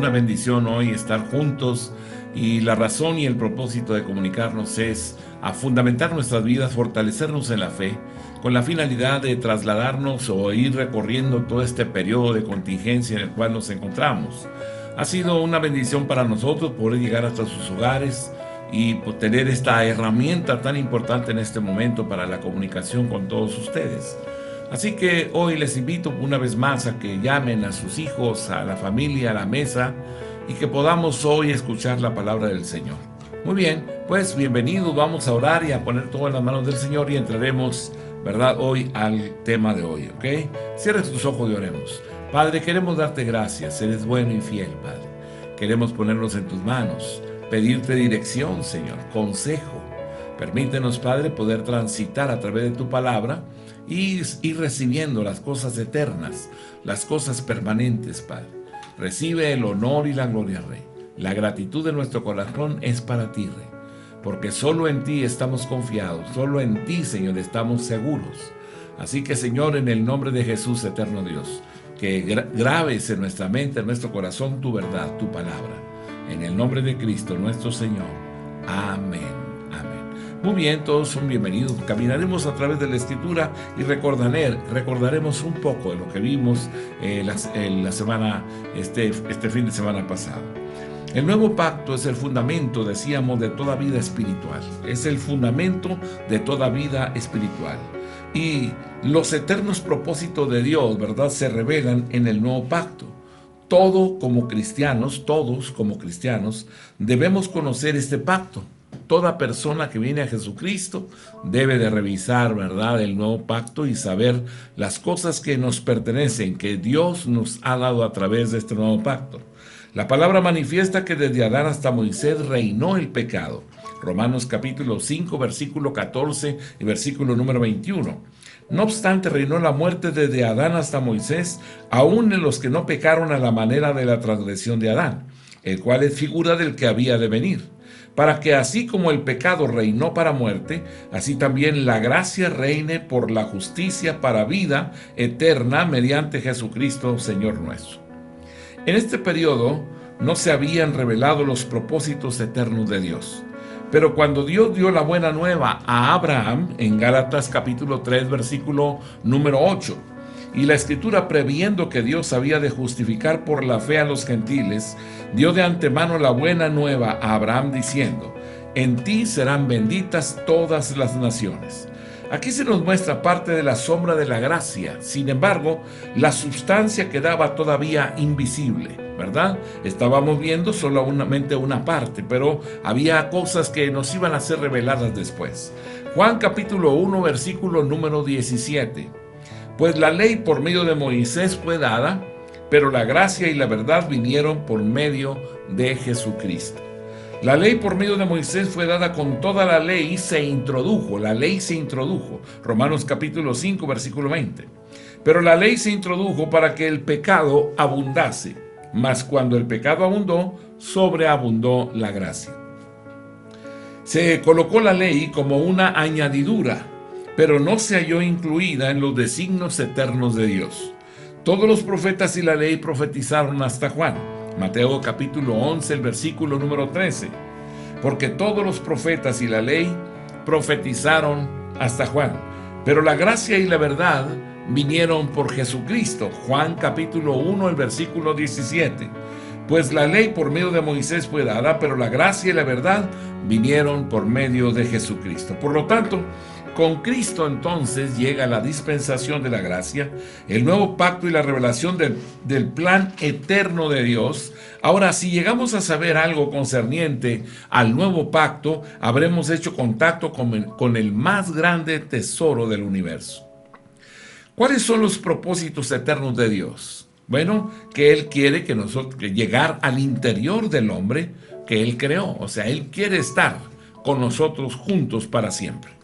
una bendición hoy estar juntos y la razón y el propósito de comunicarnos es a fundamentar nuestras vidas, fortalecernos en la fe, con la finalidad de trasladarnos o ir recorriendo todo este periodo de contingencia en el cual nos encontramos. Ha sido una bendición para nosotros poder llegar hasta sus hogares y tener esta herramienta tan importante en este momento para la comunicación con todos ustedes. Así que hoy les invito una vez más a que llamen a sus hijos, a la familia, a la mesa y que podamos hoy escuchar la palabra del Señor. Muy bien, pues bienvenidos, vamos a orar y a poner todo en las manos del Señor y entraremos, ¿verdad?, hoy al tema de hoy, ¿ok? Cierra tus ojos y oremos. Padre, queremos darte gracias, eres bueno y fiel, Padre. Queremos ponernos en tus manos, pedirte dirección, Señor, consejo. Permítenos, Padre, poder transitar a través de tu palabra y ir recibiendo las cosas eternas, las cosas permanentes, Padre. Recibe el honor y la gloria, Rey. La gratitud de nuestro corazón es para ti, Rey, porque solo en ti estamos confiados, solo en ti, Señor, estamos seguros. Así que, Señor, en el nombre de Jesús, eterno Dios, que grabes en nuestra mente, en nuestro corazón, tu verdad, tu palabra. En el nombre de Cristo, nuestro Señor. Amén. Muy bien, todos son bienvenidos. Caminaremos a través de la Escritura y recordaremos un poco de lo que vimos la semana, este fin de semana pasado. El nuevo pacto es el fundamento, decíamos, de toda vida espiritual. Es el fundamento de toda vida espiritual. Y los eternos propósitos de Dios, ¿verdad?, se revelan en el nuevo pacto. Todos como cristianos, debemos conocer este pacto. Toda persona que viene a Jesucristo debe de revisar, ¿verdad?, el nuevo pacto y saber las cosas que nos pertenecen, que Dios nos ha dado a través de este nuevo pacto. La palabra manifiesta que desde Adán hasta Moisés reinó el pecado. Romanos capítulo 5, versículo 14 y versículo número 21. No obstante, reinó la muerte desde Adán hasta Moisés, aún en los que no pecaron a la manera de la transgresión de Adán, el cual es figura del que había de venir, para que así como el pecado reinó para muerte, así también la gracia reine por la justicia para vida eterna mediante Jesucristo, Señor nuestro. En este periodo no se habían revelado los propósitos eternos de Dios. Pero cuando Dios dio la buena nueva a Abraham, en Gálatas capítulo 3, versículo número 8, y la Escritura, previendo que Dios había de justificar por la fe a los gentiles, dio de antemano la buena nueva a Abraham diciendo: en ti serán benditas todas las naciones. Aquí se nos muestra parte de la sombra de la gracia. Sin embargo, la sustancia quedaba todavía invisible, ¿verdad? Estábamos viendo solamente una parte, pero había cosas que nos iban a ser reveladas después. Juan capítulo 1, versículo número 17. Pues la ley por medio de Moisés fue dada, pero la gracia y la verdad vinieron por medio de Jesucristo. La ley por medio de Moisés fue dada con toda la ley la ley se introdujo. Romanos capítulo 5, versículo 20. Pero la ley se introdujo para que el pecado abundase, mas cuando el pecado abundó, sobreabundó la gracia. Se colocó la ley como una añadidura, pero no se halló incluida en los designios eternos de Dios. Todos los profetas y la ley profetizaron hasta Juan. Mateo capítulo 11, el versículo número 13. Porque todos los profetas y la ley profetizaron hasta Juan. Pero la gracia y la verdad vinieron por Jesucristo. Juan capítulo 1, el versículo 17. Pues la ley por medio de Moisés fue dada, pero la gracia y la verdad vinieron por medio de Jesucristo. Por lo tanto, con Cristo entonces llega la dispensación de la gracia, el nuevo pacto y la revelación del plan eterno de Dios. Ahora, si llegamos a saber algo concerniente al nuevo pacto, habremos hecho contacto con el más grande tesoro del universo. ¿Cuáles son los propósitos eternos de Dios? Bueno, que Él quiere que llegar al interior del hombre que Él creó. O sea, Él quiere estar con nosotros juntos para siempre.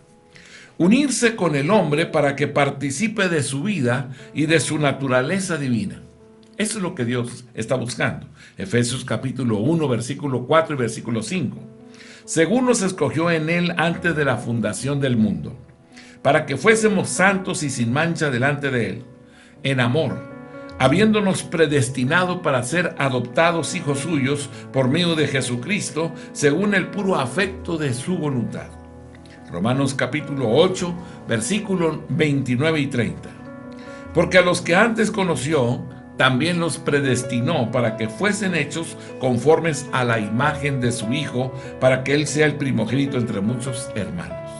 Unirse con el hombre para que participe de su vida y de su naturaleza divina. Eso es lo que Dios está buscando. Efesios capítulo 1, versículo 4 y versículo 5. Según nos escogió en Él antes de la fundación del mundo, para que fuésemos santos y sin mancha delante de Él, en amor, habiéndonos predestinado para ser adoptados hijos suyos por medio de Jesucristo, según el puro afecto de su voluntad. Romanos capítulo 8, versículos 29 y 30. Porque a los que antes conoció, también los predestinó para que fuesen hechos conformes a la imagen de su Hijo, para que Él sea el primogénito entre muchos hermanos.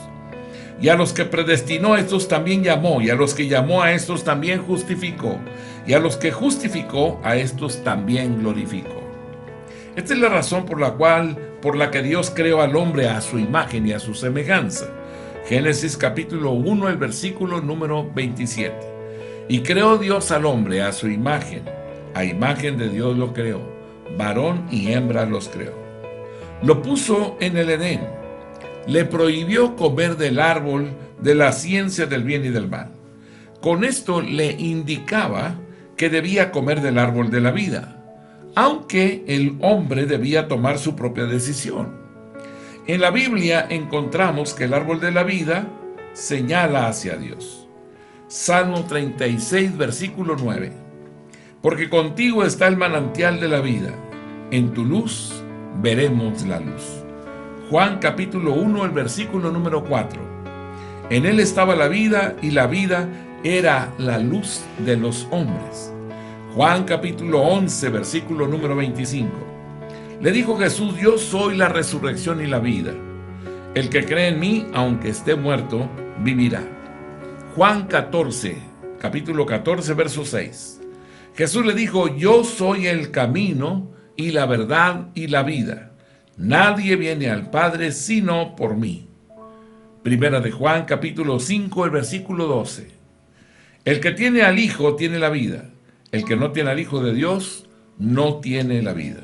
Y a los que predestinó, a estos también llamó, y a los que llamó, a estos también justificó, y a los que justificó, a estos también glorificó. Esta es la razón por la que Dios creó al hombre a su imagen y a su semejanza. Génesis capítulo 1, el versículo número 27. Y creó Dios al hombre a su imagen, a imagen de Dios lo creó, varón y hembra los creó. Lo puso en el Edén, le prohibió comer del árbol de la ciencia del bien y del mal. Con esto le indicaba que debía comer del árbol de la vida, aunque el hombre debía tomar su propia decisión. En la Biblia encontramos que el árbol de la vida señala hacia Dios. Salmo 36, versículo 9. Porque contigo está el manantial de la vida, en tu luz veremos la luz. Juan capítulo 1, el versículo número 4. En él estaba la vida, y la vida era la luz de los hombres. Juan capítulo 11, versículo número 25. Le dijo Jesús: yo soy la resurrección y la vida. El que cree en mí, aunque esté muerto, vivirá. Juan 14, capítulo 14, verso 6. Jesús le dijo: yo soy el camino y la verdad y la vida. Nadie viene al Padre sino por mí. Primera de Juan capítulo 5, el versículo 12. El que tiene al Hijo tiene la vida. El que no tiene al Hijo de Dios no tiene la vida.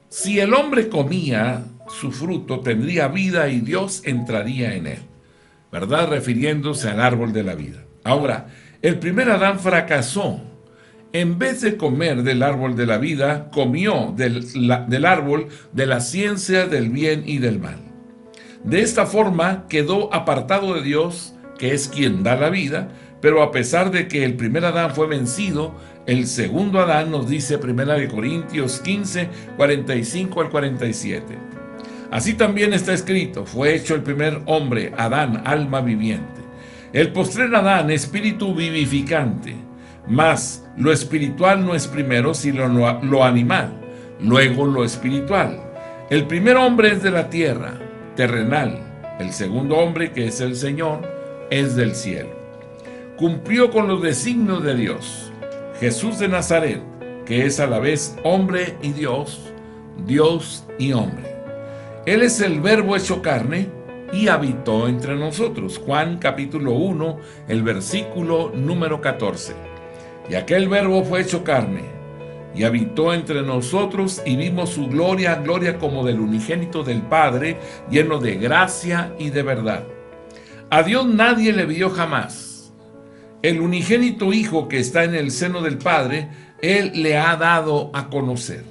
Si el hombre comía su fruto, tendría vida y Dios entraría en él, ¿verdad? Refiriéndose al árbol de la vida. Ahora, el primer Adán fracasó. En vez de comer del árbol de la vida, comió del árbol de la ciencia del bien y del mal. De esta forma quedó apartado de Dios, que es quien da la vida, pero a pesar de que el primer Adán fue vencido, el segundo Adán, nos dice 1 Corintios 15, 45 al 47. Así también está escrito: fue hecho el primer hombre, Adán, alma viviente. El postrer Adán, espíritu vivificante. Mas lo espiritual no es primero, sino lo animal, luego lo espiritual. El primer hombre es de la tierra, terrenal. El segundo hombre, que es el Señor, es del cielo. Cumplió con los designios de Dios. Jesús de Nazaret, que es a la vez hombre y Dios, Dios y hombre. Él es el Verbo hecho carne y habitó entre nosotros. Juan capítulo 1, el versículo número 14. Y aquel Verbo fue hecho carne y habitó entre nosotros, y vimos su gloria, gloria como del unigénito del Padre, lleno de gracia y de verdad. A Dios nadie le vio jamás. El unigénito Hijo que está en el seno del Padre, Él le ha dado a conocer.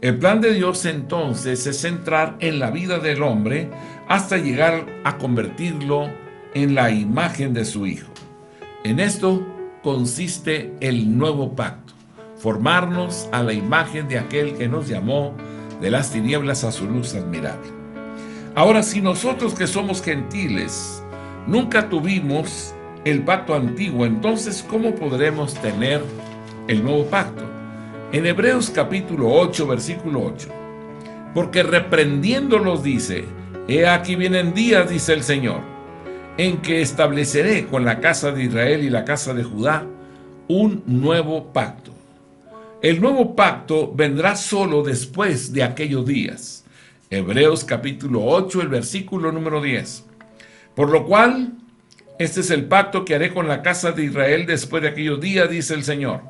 El plan de Dios entonces es entrar en la vida del hombre hasta llegar a convertirlo en la imagen de su Hijo. En esto consiste el nuevo pacto: formarnos a la imagen de aquel que nos llamó de las tinieblas a su luz admirable. Ahora, si nosotros que somos gentiles nunca tuvimos el pacto antiguo, entonces ¿cómo podremos tener el nuevo pacto? En Hebreos capítulo 8, versículo 8. Porque reprendiéndolos dice: he aquí vienen días, dice el Señor, en que estableceré con la casa de Israel y la casa de Judá un nuevo pacto. El nuevo pacto vendrá solo después de aquellos días. Hebreos capítulo 8, el versículo número 10. Por lo cual, este es el pacto que haré con la casa de Israel después de aquellos días, dice el Señor.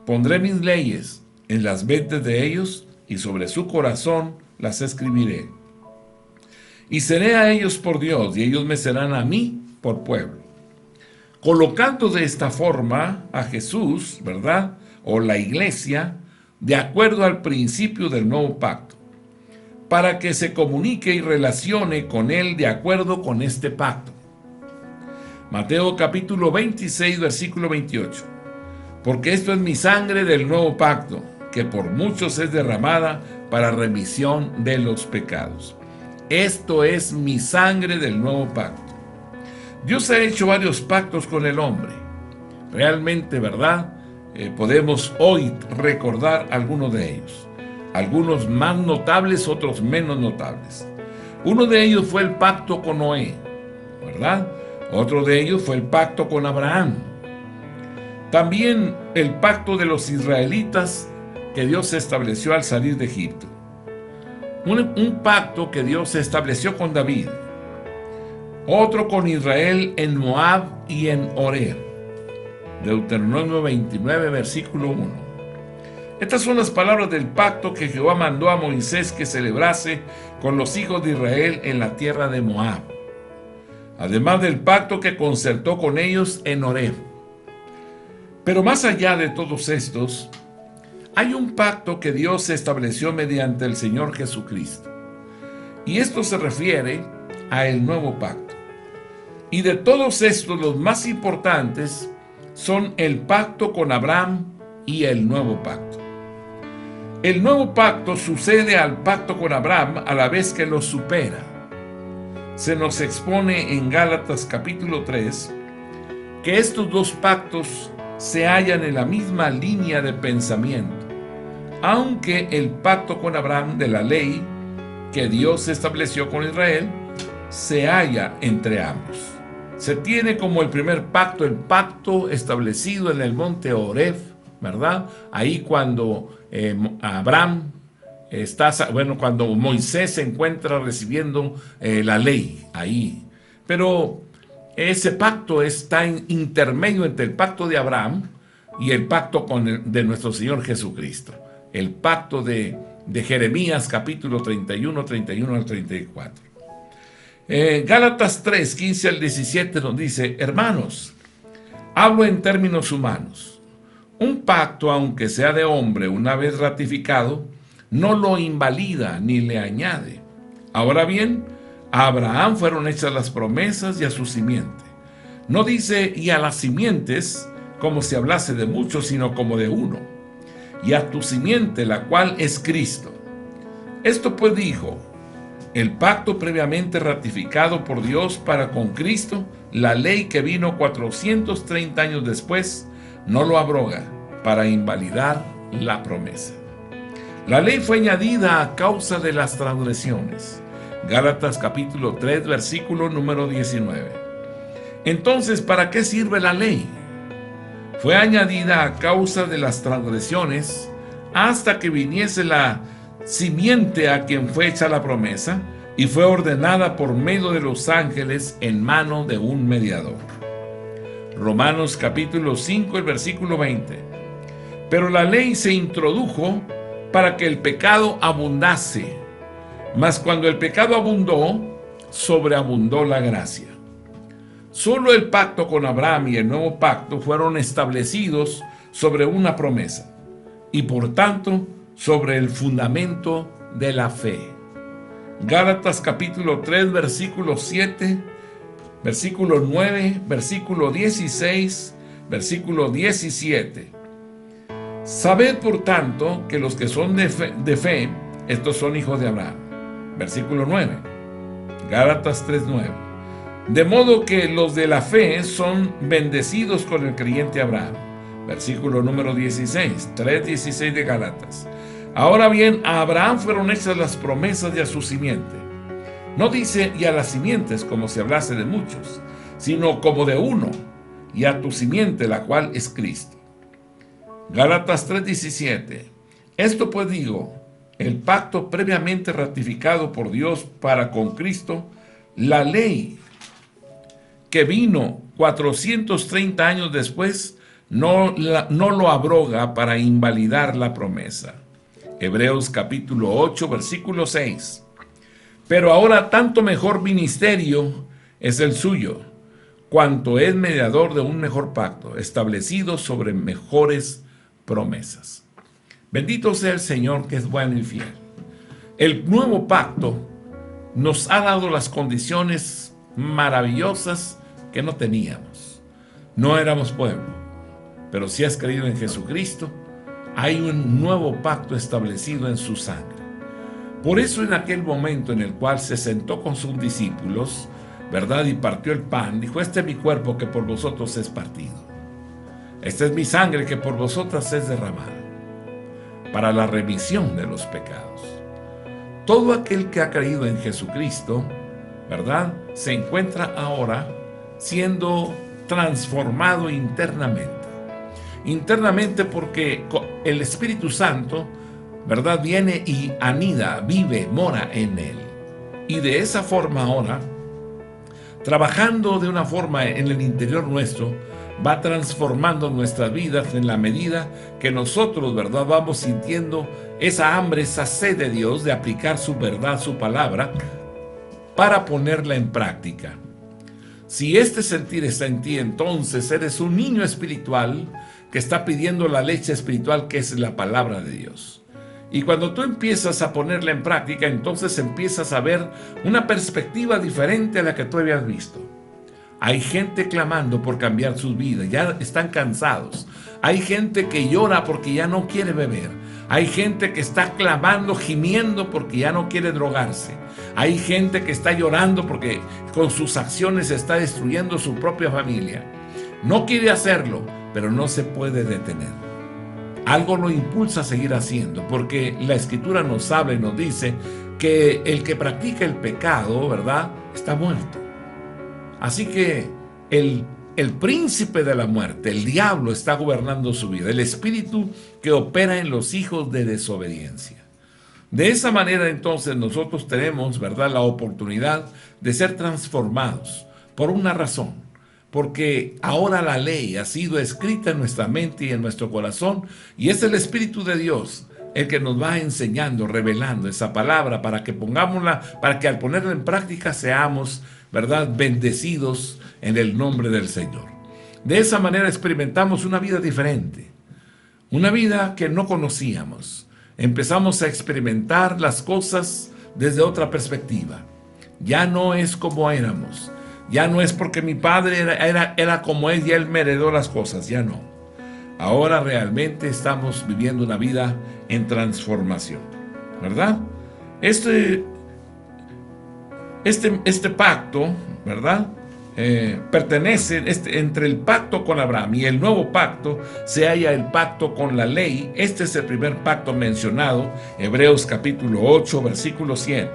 Pondré mis leyes en las mentes de ellos, y sobre su corazón las escribiré. Y seré a ellos por Dios, y ellos me serán a mí por pueblo. Colocando de esta forma a Jesús, ¿verdad?, o la iglesia, de acuerdo al principio del nuevo pacto, para que se comunique y relacione con él de acuerdo con este pacto. Mateo capítulo 26, versículo 28. porque esto es mi sangre del nuevo pacto, que por muchos es derramada para remisión de los pecados. Esto es mi sangre del nuevo pacto. Dios ha hecho varios pactos con el hombre. Realmente, ¿verdad? Podemos hoy recordar algunos de ellos. Algunos más notables, otros menos notables. Uno de ellos fue el pacto con Noé, ¿verdad? Otro de ellos fue el pacto con Abraham. También el pacto de los israelitas que Dios estableció al salir de Egipto. Un pacto que Dios estableció con David. Otro con Israel en Moab y en Oreb. Deuteronomio 29, versículo 1. Estas son las palabras del pacto que Jehová mandó a Moisés que celebrase con los hijos de Israel en la tierra de Moab. Además del pacto que concertó con ellos en Oreb. Pero más allá de todos estos, hay un pacto que Dios estableció mediante el Señor Jesucristo. Y esto se refiere a el nuevo pacto. Y de todos estos, los más importantes son el pacto con Abraham y el nuevo pacto. El nuevo pacto sucede al pacto con Abraham a la vez que lo supera. Se nos expone en Gálatas capítulo 3 que estos dos pactos se hallan en la misma línea de pensamiento, aunque el pacto con Abraham de la ley que Dios estableció con Israel se halla entre ambos. Se tiene como el primer pacto, el pacto establecido en el monte Oreb, ¿verdad? Ahí cuando Abraham cuando Moisés se encuentra recibiendo la ley, ahí. Pero ese pacto está en intermedio entre el pacto de Abraham y el pacto de nuestro Señor Jesucristo. El pacto de Jeremías capítulo 31 al 34. Gálatas 3, 15 al 17 nos dice: hermanos, hablo en términos humanos. Un pacto, aunque sea de hombre, una vez ratificado, no lo invalida ni le añade. Ahora bien, a Abraham fueron hechas las promesas y a su simiente. No dice y a las simientes como si hablase de muchos, sino como de uno. Y a tu simiente, la cual es Cristo. Esto pues dijo: el pacto previamente ratificado por Dios para con Cristo, la ley que vino 430 años después, no lo abroga para invalidar la promesa. La ley fue añadida a causa de las transgresiones. Gálatas capítulo 3, versículo número 19. Entonces, ¿para qué sirve la ley? Fue añadida a causa de las transgresiones hasta que viniese la simiente a quien fue hecha la promesa y fue ordenada por medio de los ángeles en mano de un mediador. Romanos capítulo 5, el versículo 20. Pero la ley se introdujo para que el pecado abundase, mas cuando el pecado abundó, sobreabundó la gracia. Solo el pacto con Abraham y el nuevo pacto fueron establecidos sobre una promesa y por tanto sobre el fundamento de la fe. Gálatas capítulo 3, versículo 7, versículo 9, versículo 16, versículo 17. Sabed por tanto que los que son de fe, estos son hijos de Abraham. Versículo 9. Gálatas 3, 9. De modo que los de la fe son bendecidos con el creyente Abraham. Versículo número 16, 3:16 de Gálatas. Ahora bien, a Abraham fueron hechas las promesas y a su simiente. No dice y a las simientes como si hablase de muchos, sino como de uno, y a tu simiente, la cual es Cristo. Gálatas 3:17. Esto pues digo, el pacto previamente ratificado por Dios para con Cristo, la ley que vino 430 años después, no lo abroga para invalidar la promesa. Hebreos capítulo 8, versículo 6. Pero ahora tanto mejor ministerio es el suyo, cuanto es mediador de un mejor pacto, establecido sobre mejores promesas. Bendito sea el Señor, que es bueno y fiel. El nuevo pacto nos ha dado las condiciones maravillosas que no teníamos. No éramos pueblo, Pero si has creído en Jesucristo, hay un nuevo pacto establecido en su sangre. Por eso en aquel momento en el cual se sentó con sus discípulos, ¿verdad? Y partió el pan, dijo: este es mi cuerpo que por vosotros es partido. Esta es mi sangre que por vosotras es derramada, para la remisión de los pecados. Todo aquel que ha creído en Jesucristo, ¿verdad?, se encuentra ahora siendo transformado internamente. Internamente porque el Espíritu Santo, ¿verdad?, viene y anida, vive, mora en él. Y de esa forma ahora, trabajando de una forma en el interior nuestro, va transformando nuestras vidas en la medida que nosotros, ¿verdad?, vamos sintiendo esa hambre, esa sed de Dios de aplicar su verdad, su palabra, para ponerla en práctica. Si este sentir está en ti, entonces eres un niño espiritual que está pidiendo la leche espiritual, que es la palabra de Dios. Y cuando tú empiezas a ponerla en práctica, entonces empiezas a ver una perspectiva diferente a la que tú habías visto. Hay gente clamando por cambiar sus vidas, ya están cansados. Hay gente que llora porque ya no quiere beber. Hay gente que está clamando, gimiendo porque ya no quiere drogarse. Hay gente que está llorando porque con sus acciones está destruyendo su propia familia. No quiere hacerlo, pero no se puede detener. Algo lo impulsa a seguir haciendo, porque la Escritura nos habla y nos dice que el que practica el pecado, ¿verdad?, está muerto. Así que el príncipe de la muerte, el diablo, está gobernando su vida, el espíritu que opera en los hijos de desobediencia. De esa manera entonces nosotros tenemos, ¿verdad?, la oportunidad de ser transformados por una razón, porque ahora la ley ha sido escrita en nuestra mente y en nuestro corazón, y es el Espíritu de Dios el que nos va enseñando, revelando esa palabra para que pongámosla, para que al ponerla en práctica seamos, ¿verdad?, bendecidos en el nombre del Señor. De esa manera experimentamos una vida diferente, una vida que no conocíamos. Empezamos a experimentar las cosas desde otra perspectiva. Ya no es como éramos. Ya no es porque mi padre era como es y él me heredó las cosas. Ya no. Ahora realmente estamos viviendo una vida en transformación, ¿verdad? Este pacto, ¿verdad?, pertenece, entre el pacto con Abraham y el nuevo pacto se halla el pacto con la ley. Este es el primer pacto mencionado, Hebreos capítulo 8, versículo 7.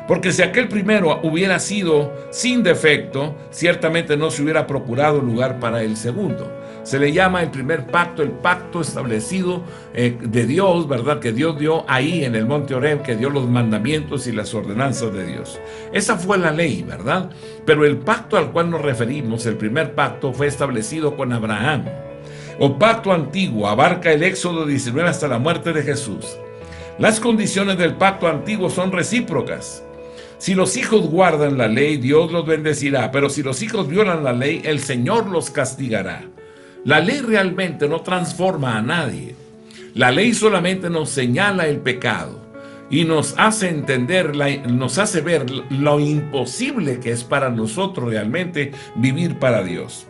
Porque si aquel primero hubiera sido sin defecto, ciertamente no se hubiera procurado lugar para el segundo. Se le llama el primer pacto, el pacto establecido de Dios, ¿verdad?, que Dios dio ahí en el monte Oreb, que dio los mandamientos y las ordenanzas de Dios. Esa fue la ley, ¿verdad? Pero el pacto al cual nos referimos, el primer pacto, fue establecido con Abraham. O pacto antiguo, abarca el Éxodo 19 hasta la muerte de Jesús. Las condiciones del pacto antiguo son recíprocas. Si los hijos guardan la ley, Dios los bendecirá, pero si los hijos violan la ley, el Señor los castigará. La ley realmente no transforma a nadie. La ley solamente nos señala el pecado y nos hace entender, nos hace ver lo imposible que es para nosotros realmente vivir para Dios.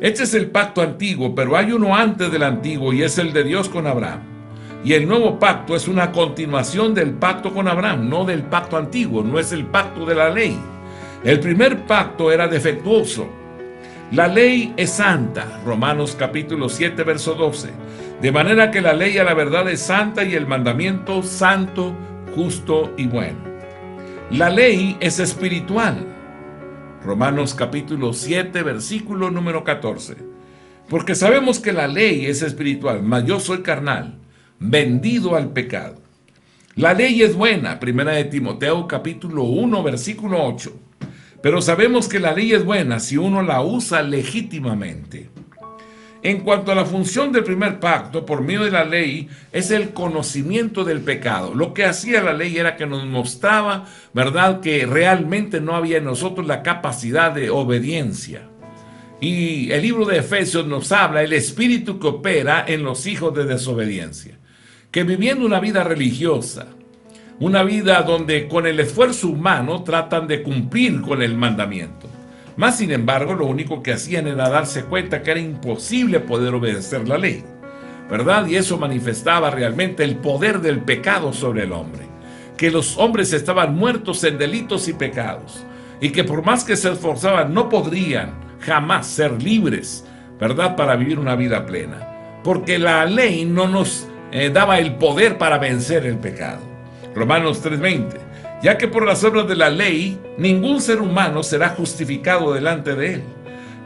Este es el pacto antiguo, pero hay uno antes del antiguo y es el de Dios con Abraham. Y el nuevo pacto es una continuación del pacto con Abraham, no del pacto antiguo, no es el pacto de la ley. El primer pacto era defectuoso. La ley es santa, Romanos capítulo 7, verso 12. De manera que la ley a la verdad es santa y el mandamiento santo, justo y bueno. La ley es espiritual. Romanos capítulo 7, versículo número 14. Porque sabemos que la ley es espiritual, mas yo soy carnal, vendido al pecado. La ley es buena, primera de Timoteo capítulo 1, versículo 8. Pero sabemos que la ley es buena si uno la usa legítimamente. En cuanto a la función del primer pacto, por medio de la ley, es el conocimiento del pecado. Lo que hacía la ley era que nos mostraba, ¿verdad?, que realmente no había en nosotros la capacidad de obediencia. Y el libro de Efesios nos habla del espíritu que opera en los hijos de desobediencia. Que viviendo una vida religiosa, una vida donde con el esfuerzo humano tratan de cumplir con el mandamiento. Mas, sin embargo, lo único que hacían era darse cuenta que era imposible poder obedecer la ley, ¿verdad? Y eso manifestaba realmente el poder del pecado sobre el hombre, que los hombres estaban muertos en delitos y pecados, y que por más que se esforzaban no podrían jamás ser libres, ¿verdad?, para vivir una vida plena, porque la ley no nos daba el poder para vencer el pecado. Romanos 3:20, ya que por las obras de la ley ningún ser humano será justificado delante de él,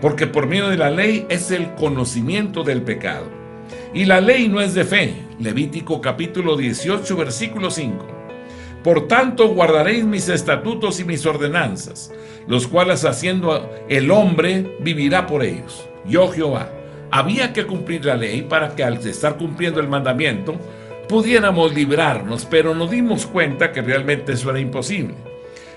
porque por medio de la ley es el conocimiento del pecado. Y la ley no es de fe. Levítico capítulo 18, versículo 5. Por tanto, guardaréis mis estatutos y mis ordenanzas, los cuales haciendo el hombre vivirá por ellos. Yo, Jehová. Había que cumplir la ley para que al estar cumpliendo el mandamiento pudiéramos librarnos, pero nos dimos cuenta que realmente eso era imposible.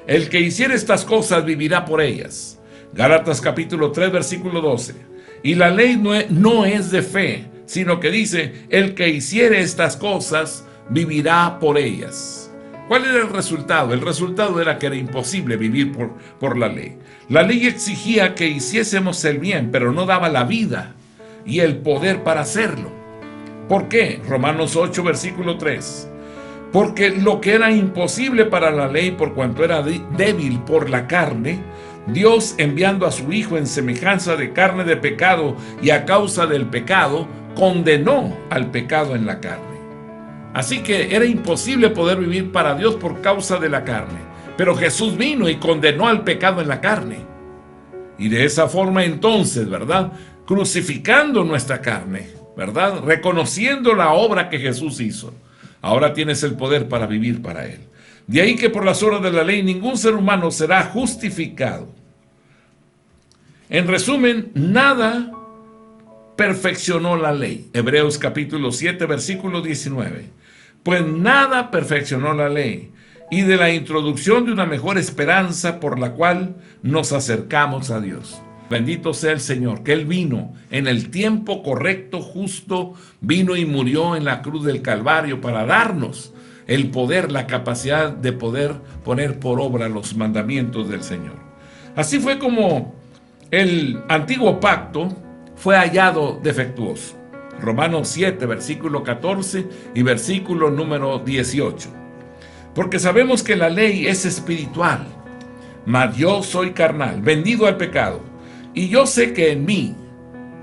El que hiciera estas cosas vivirá por ellas. Gálatas capítulo 3, versículo 12. Y la ley no es de fe, sino que dice, el que hiciere estas cosas vivirá por ellas. ¿Cuál era el resultado? El resultado era que era imposible vivir por la ley. La ley exigía que hiciésemos el bien, pero no daba la vida y el poder para hacerlo. ¿Por qué? Romanos 8, versículo 3. Porque lo que era imposible para la ley, por cuanto era débil por la carne, Dios, enviando a su Hijo en semejanza de carne de pecado y a causa del pecado, condenó al pecado en la carne. Así que era imposible poder vivir para Dios por causa de la carne. Pero Jesús vino y condenó al pecado en la carne. Y de esa forma entonces, ¿verdad?, crucificando nuestra carne, ¿verdad?, reconociendo la obra que Jesús hizo, ahora tienes el poder para vivir para Él. De ahí que por las obras de la ley ningún ser humano será justificado. En resumen, nada perfeccionó la ley. Hebreos capítulo 7, versículo 19. Pues nada perfeccionó la ley, y de la introducción de una mejor esperanza por la cual nos acercamos a Dios. Bendito sea el Señor, que Él vino en el tiempo correcto, justo, vino y murió en la cruz del Calvario para darnos el poder, la capacidad de poder poner por obra los mandamientos del Señor. Así fue como el antiguo pacto fue hallado defectuoso. Romanos 7, versículo 14 y versículo número 18. Porque sabemos que la ley es espiritual, mas yo soy carnal, vendido al pecado. Y yo sé que en mí,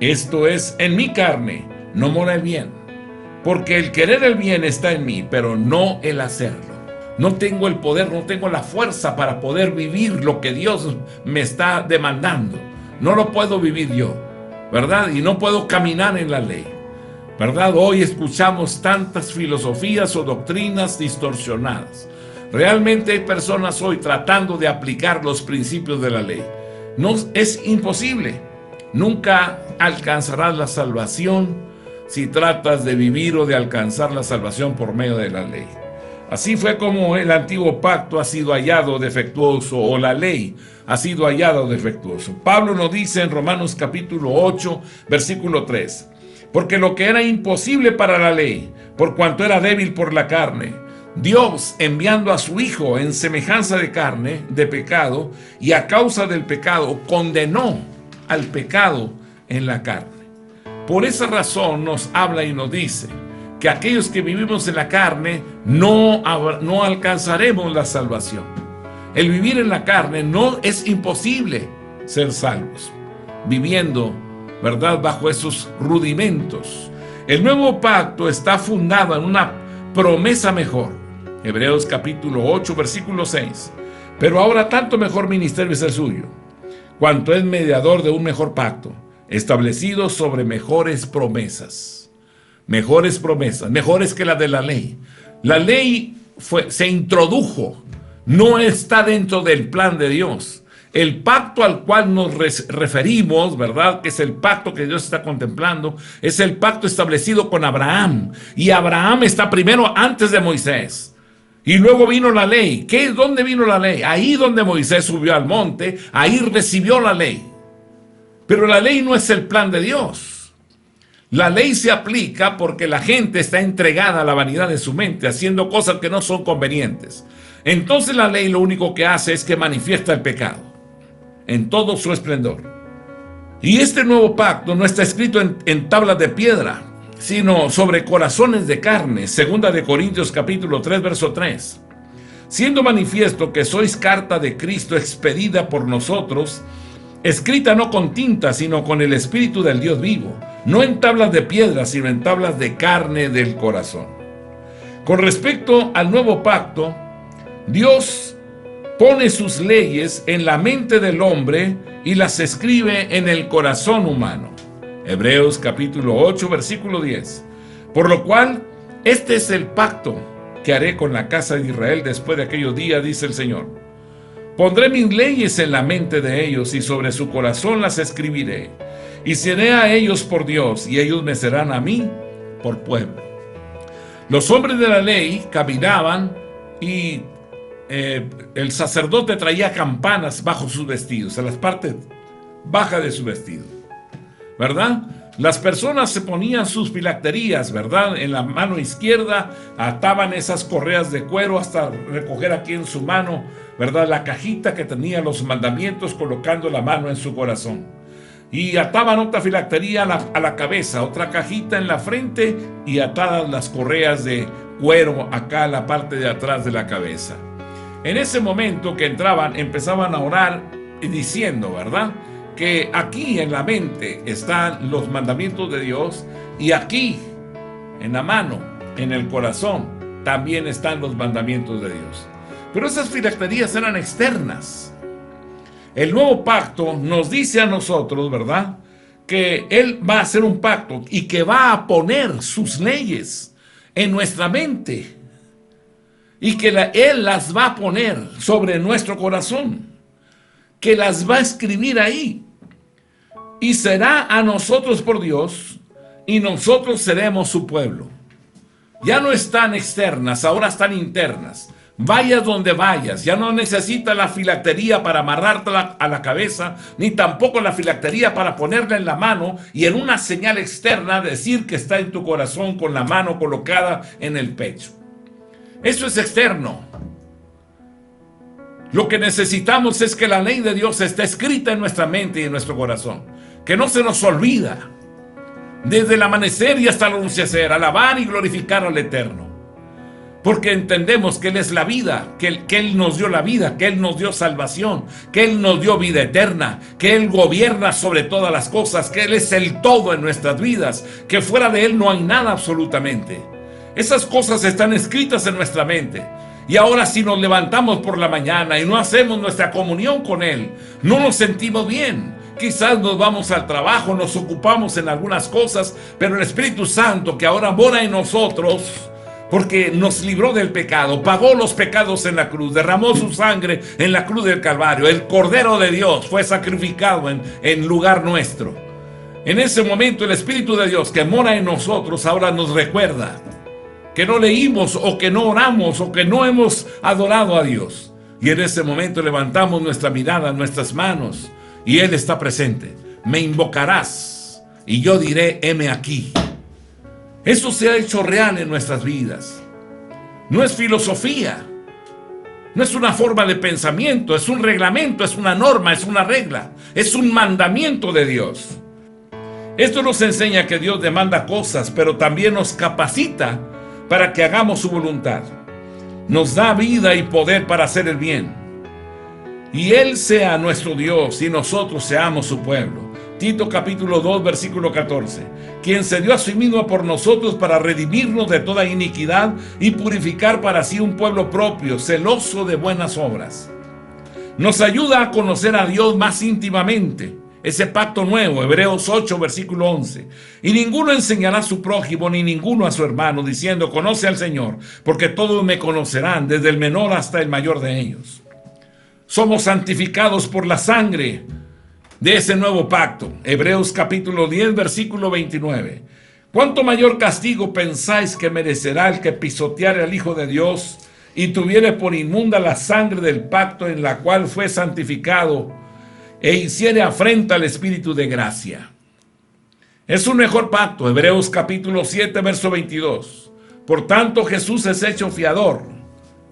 esto es, en mi carne, no mora el bien. Porque el querer el bien está en mí, pero no el hacerlo. No tengo el poder, no tengo la fuerza para poder vivir lo que Dios me está demandando. No lo puedo vivir yo, ¿verdad? Y no puedo caminar en la ley, ¿verdad? Hoy escuchamos tantas filosofías o doctrinas distorsionadas. Realmente hay personas hoy tratando de aplicar los principios de la ley. No, es imposible. Nunca alcanzarás la salvación si tratas de vivir o de alcanzar la salvación por medio de la ley. Así fue como el antiguo pacto ha sido hallado defectuoso, o la ley ha sido hallado defectuoso. Pablo nos dice en Romanos capítulo 8, versículo 3, porque lo que era imposible para la ley, por cuanto era débil por la carne, Dios, enviando a su Hijo en semejanza de carne, de pecado, y a causa del pecado, condenó al pecado en la carne. Por esa razón nos habla y nos dice que aquellos que vivimos en la carne no alcanzaremos la salvación. El vivir en la carne no es imposible ser salvos, viviendo, ¿verdad?, bajo esos rudimentos. El nuevo pacto está fundado en una promesa mejor. Hebreos capítulo 8, versículo 6. Pero ahora tanto mejor ministerio es el suyo, cuanto es mediador de un mejor pacto, establecido sobre mejores promesas. Mejores promesas, mejores que las de la ley. La ley se introdujo, no está dentro del plan de Dios. El pacto al cual nos referimos, ¿verdad?, que es el pacto que Dios está contemplando, es el pacto establecido con Abraham. Y Abraham está primero antes de Moisés. Y luego vino la ley. ¿Dónde vino la ley? Ahí donde Moisés subió al monte, ahí recibió la ley. Pero la ley no es el plan de Dios. La ley se aplica porque la gente está entregada a la vanidad de su mente, haciendo cosas que no son convenientes. Entonces la ley lo único que hace es que manifiesta el pecado. en todo su esplendor. Y este nuevo pacto no está escrito en tablas de piedra, sino sobre corazones de carne. Segunda de Corintios capítulo 3, verso 3. Siendo manifiesto que sois carta de Cristo expedida por nosotros, escrita no con tinta, sino con el Espíritu del Dios vivo, no en tablas de piedra, sino en tablas de carne del corazón. Con respecto al nuevo pacto, Dios pone sus leyes en la mente del hombre y las escribe en el corazón humano. Hebreos capítulo 8, versículo 10. Por lo cual, este es el pacto que haré con la casa de Israel después de aquellos días, dice el Señor. Pondré mis leyes en la mente de ellos y sobre su corazón las escribiré. Y seré a ellos por Dios y ellos me serán a mí por pueblo. Los hombres de la ley caminaban y el sacerdote traía campanas bajo sus vestidos, en las partes bajas de su vestido, ¿verdad? Las personas se ponían sus filacterías, ¿verdad? En la mano izquierda ataban esas correas de cuero hasta recoger aquí en su mano, ¿verdad? La cajita que tenía los mandamientos, colocando la mano en su corazón. Y ataban otra filactería a la cabeza, otra cajita en la frente y atadas las correas de cuero acá a la parte de atrás de la cabeza. En ese momento que entraban, empezaban a orar diciendo, ¿verdad?, que aquí en la mente están los mandamientos de Dios y aquí en la mano, en el corazón, también están los mandamientos de Dios. Pero esas filacterías eran externas. El nuevo pacto nos dice a nosotros, ¿verdad?, que Él va a hacer un pacto y que va a poner sus leyes en nuestra mente y que Él las va a poner sobre nuestro corazón, que las va a escribir ahí y será a nosotros por Dios y nosotros seremos su pueblo. Ya no están externas, ahora están internas. Vayas donde vayas, ya no necesitas la filactería para amarrártela a la cabeza, ni tampoco la filactería para ponerla en la mano y en una señal externa decir que está en tu corazón con la mano colocada en el pecho. Eso es externo. Lo que necesitamos es que la ley de Dios esté escrita en nuestra mente y en nuestro corazón, que no se nos olvida, desde el amanecer y hasta el anochecer, alabar y glorificar al Eterno. Porque entendemos que Él es la vida, que Él nos dio la vida, que Él nos dio salvación, que Él nos dio vida eterna, que Él gobierna sobre todas las cosas, que Él es el todo en nuestras vidas, que fuera de Él no hay nada absolutamente. Esas cosas están escritas en nuestra mente. Y ahora si nos levantamos por la mañana y no hacemos nuestra comunión con Él, no nos sentimos bien. Quizás nos vamos al trabajo, nos ocupamos en algunas cosas, pero el Espíritu Santo que ahora mora en nosotros, porque nos libró del pecado, pagó los pecados en la cruz, derramó su sangre en la cruz del Calvario. El Cordero de Dios fue sacrificado en lugar nuestro. En ese momento el Espíritu de Dios que mora en nosotros ahora nos recuerda que no leímos o que no oramos o que no hemos adorado a Dios. Y en ese momento levantamos nuestra mirada, nuestras manos, y Él está presente. Me invocarás y yo diré, heme aquí. Eso se ha hecho real en nuestras vidas. No es filosofía, no es una forma de pensamiento, es un reglamento, es una norma, es una regla, es un mandamiento de Dios. Esto nos enseña que Dios demanda cosas, pero también nos capacita para que hagamos su voluntad. Nos da vida y poder para hacer el bien. Y Él sea nuestro Dios y nosotros seamos su pueblo. Tito capítulo 2 versículo 14. Quien se dio a sí mismo por nosotros para redimirnos de toda iniquidad y purificar para sí un pueblo propio, celoso de buenas obras. Nos ayuda a conocer a Dios más íntimamente. Ese pacto nuevo, Hebreos 8, versículo 11. Y ninguno enseñará a su prójimo, ni ninguno a su hermano, diciendo, conoce al Señor, porque todos me conocerán, desde el menor hasta el mayor de ellos. Somos santificados por la sangre de ese nuevo pacto. Hebreos capítulo 10, versículo 29. ¿Cuánto mayor castigo pensáis que merecerá el que pisoteare al Hijo de Dios y tuviere por inmunda la sangre del pacto en la cual fue santificado e hiciere afrenta al Espíritu de gracia? Es un mejor pacto. Hebreos capítulo 7, verso 22. Por tanto, Jesús es hecho fiador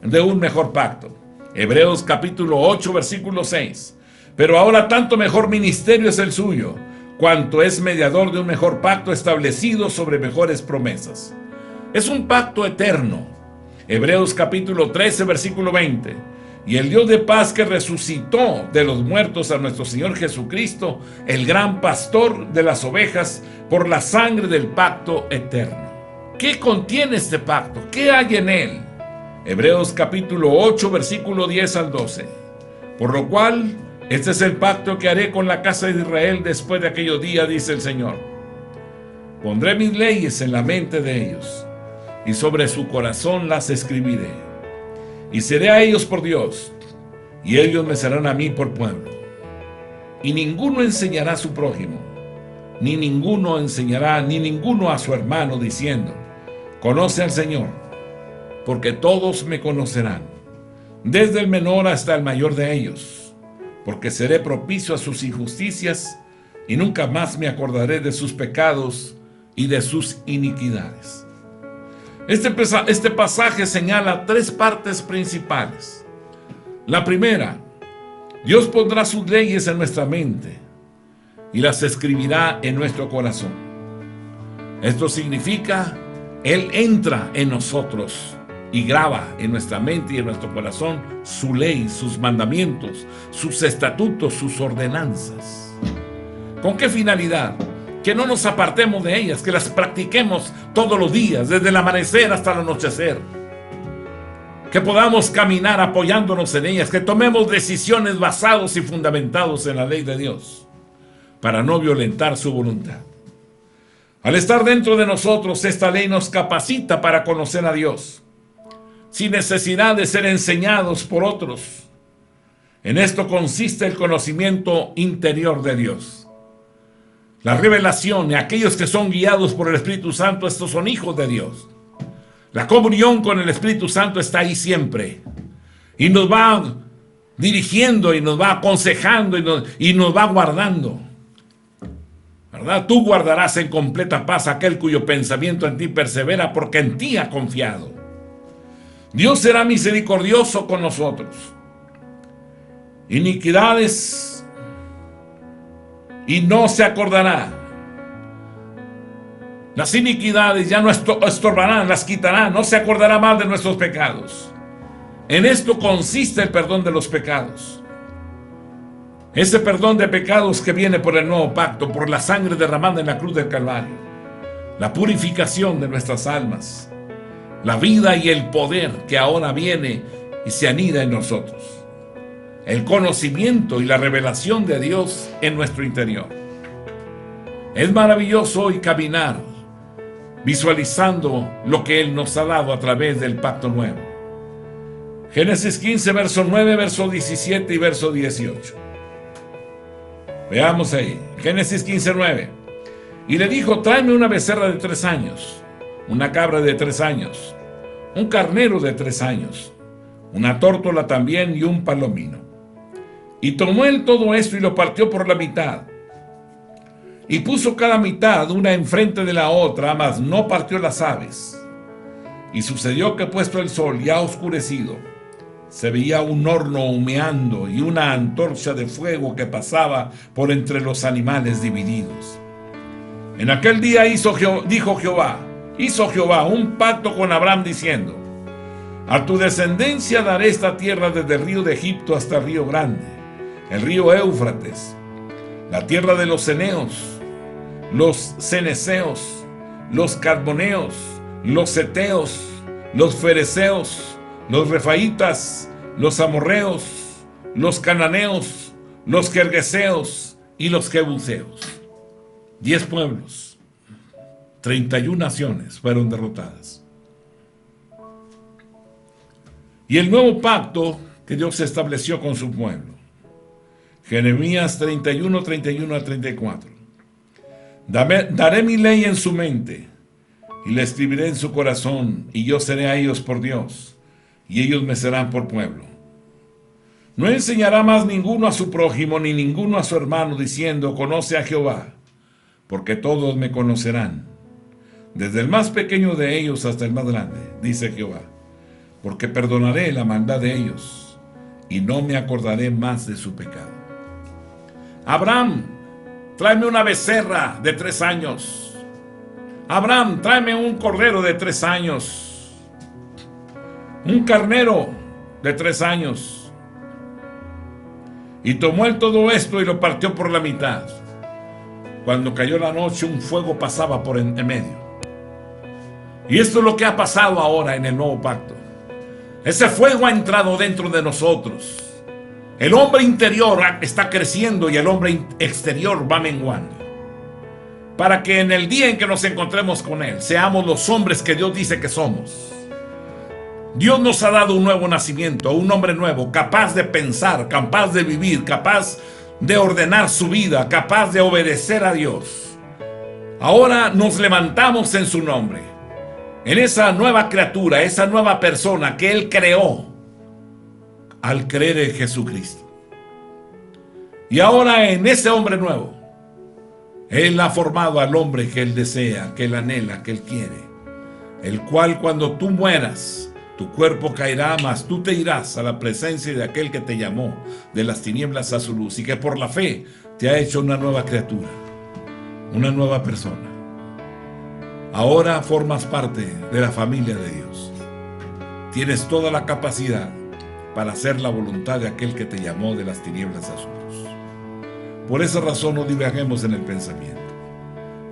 de un mejor pacto. Hebreos capítulo 8, versículo 6. Pero ahora tanto mejor ministerio es el suyo, cuanto es mediador de un mejor pacto establecido sobre mejores promesas. Es un pacto eterno. Hebreos capítulo 13, versículo 20. Y el Dios de paz que resucitó de los muertos a nuestro Señor Jesucristo, el gran pastor de las ovejas, por la sangre del pacto eterno. ¿Qué contiene este pacto? ¿Qué hay en él? Hebreos capítulo 8, versículo 10 al 12. Por lo cual, este es el pacto que haré con la casa de Israel después de aquellos días, dice el Señor. Pondré mis leyes en la mente de ellos, y sobre su corazón las escribiré. Y seré a ellos por Dios, y ellos me serán a mí por pueblo. Y ninguno enseñará a su prójimo, ni ninguno a su hermano, diciendo: conoce al Señor, porque todos me conocerán, desde el menor hasta el mayor de ellos, porque seré propicio a sus injusticias, y nunca más me acordaré de sus pecados y de sus iniquidades. Este pasaje señala tres partes principales. La primera, Dios pondrá sus leyes en nuestra mente y las escribirá en nuestro corazón. Esto significa, Él entra en nosotros y graba en nuestra mente y en nuestro corazón su ley, sus mandamientos, sus estatutos, sus ordenanzas. ¿Con qué finalidad? Que no nos apartemos de ellas, que las practiquemos todos los días, desde el amanecer hasta el anochecer. Que podamos caminar apoyándonos en ellas, que tomemos decisiones basadas y fundamentados en la ley de Dios, para no violentar su voluntad. Al estar dentro de nosotros, esta ley nos capacita para conocer a Dios, sin necesidad de ser enseñados por otros. En esto consiste el conocimiento interior de Dios. La revelación, y aquellos que son guiados por el Espíritu Santo, estos son hijos de Dios. La comunión con el Espíritu Santo está ahí siempre. Y nos va dirigiendo, y nos va aconsejando, y nos va guardando. ¿Verdad? Tú guardarás en completa paz aquel cuyo pensamiento en ti persevera, porque en ti ha confiado. Dios será misericordioso con nosotros. Iniquidades y no se acordará. Las iniquidades ya no estorbarán, las quitará, no se acordará más de nuestros pecados. En esto consiste el perdón de los pecados. Ese perdón de pecados que viene por el nuevo pacto, por la sangre derramada en la cruz del Calvario. La purificación de nuestras almas. La vida y el poder que ahora viene y se anida en nosotros. El conocimiento y la revelación de Dios en nuestro interior. Es maravilloso hoy caminar visualizando lo que Él nos ha dado a través del pacto nuevo. Génesis 15, verso 9, verso 17 y verso 18. Veamos ahí. Génesis 15, 9. Y le dijo: tráeme una becerra de 3 años, una cabra de 3 años, un carnero de 3 años, una tórtola también y un palomino. Y tomó él todo esto y lo partió por la mitad. Y puso cada mitad una enfrente de la otra, mas no partió las aves. Y sucedió que, puesto el sol ya oscurecido, se veía un horno humeando y una antorcha de fuego que pasaba por entre los animales divididos. En aquel día hizo Jehová un pacto con Abraham diciendo: a tu descendencia daré esta tierra desde el río de Egipto hasta el río grande, el río Éufrates, la tierra de los ceneos, los ceneseos, los carboneos, los seteos, los fereceos, los refaitas, los amorreos, los cananeos, los gergeseos y los jebuseos. 10 pueblos, 31 naciones fueron derrotadas. Y el nuevo pacto que Dios estableció con su pueblo. Jeremías 31, 31 a 34. Daré mi ley en su mente, y la escribiré en su corazón, y yo seré a ellos por Dios, y ellos me serán por pueblo. No enseñará más ninguno a su prójimo, ni ninguno a su hermano, diciendo: conoce a Jehová, porque todos me conocerán, desde el más pequeño de ellos hasta el más grande, dice Jehová, porque perdonaré la maldad de ellos, y no me acordaré más de su pecado. Abraham, tráeme una becerra de 3 años. Abraham, tráeme un cordero de 3 años. Un carnero de 3 años. Y tomó él todo esto y lo partió por la mitad. Cuando cayó la noche, un fuego pasaba por en medio. Y esto es lo que ha pasado ahora en el nuevo pacto. Ese fuego ha entrado dentro de nosotros. El hombre interior está creciendo y el hombre exterior va menguando. Para que en el día en que nos encontremos con Él, seamos los hombres que Dios dice que somos. Dios nos ha dado un nuevo nacimiento, un hombre nuevo, capaz de pensar, capaz de vivir, capaz de ordenar su vida, capaz de obedecer a Dios. Ahora nos levantamos en su nombre, en esa nueva criatura, esa nueva persona que Él creó al creer en Jesucristo. Y ahora en ese hombre nuevo, Él ha formado al hombre que Él desea, que Él anhela, que Él quiere, el cual cuando tú mueras, tu cuerpo caerá, mas tú te irás a la presencia de aquel que te llamó de las tinieblas a su luz y que por la fe te ha hecho una nueva criatura, una nueva persona. Ahora formas parte de la familia de Dios. Tienes toda la capacidad para hacer la voluntad de aquel que te llamó de las tinieblas a su luz. Por esa razón no divaguemos en el pensamiento.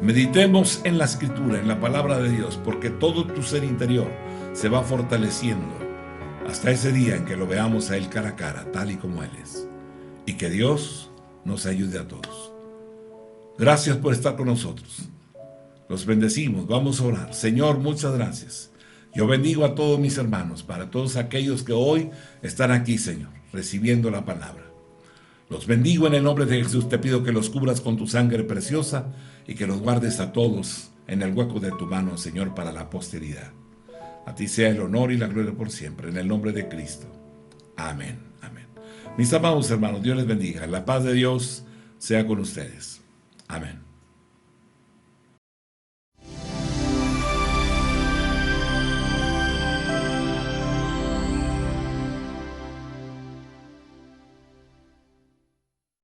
Meditemos en la Escritura, en la palabra de Dios, porque todo tu ser interior se va fortaleciendo hasta ese día en que lo veamos a Él cara a cara, tal y como Él es. Y que Dios nos ayude a todos. Gracias por estar con nosotros. Los bendecimos, vamos a orar. Señor, muchas gracias. Yo bendigo a todos mis hermanos, para todos aquellos que hoy están aquí, Señor, recibiendo la palabra. Los bendigo en el nombre de Jesús. Te pido que los cubras con tu sangre preciosa y que los guardes a todos en el hueco de tu mano, Señor, para la posteridad. A ti sea el honor y la gloria por siempre, en el nombre de Cristo. Amén, amén. Mis amados hermanos, Dios les bendiga. La paz de Dios sea con ustedes. Amén.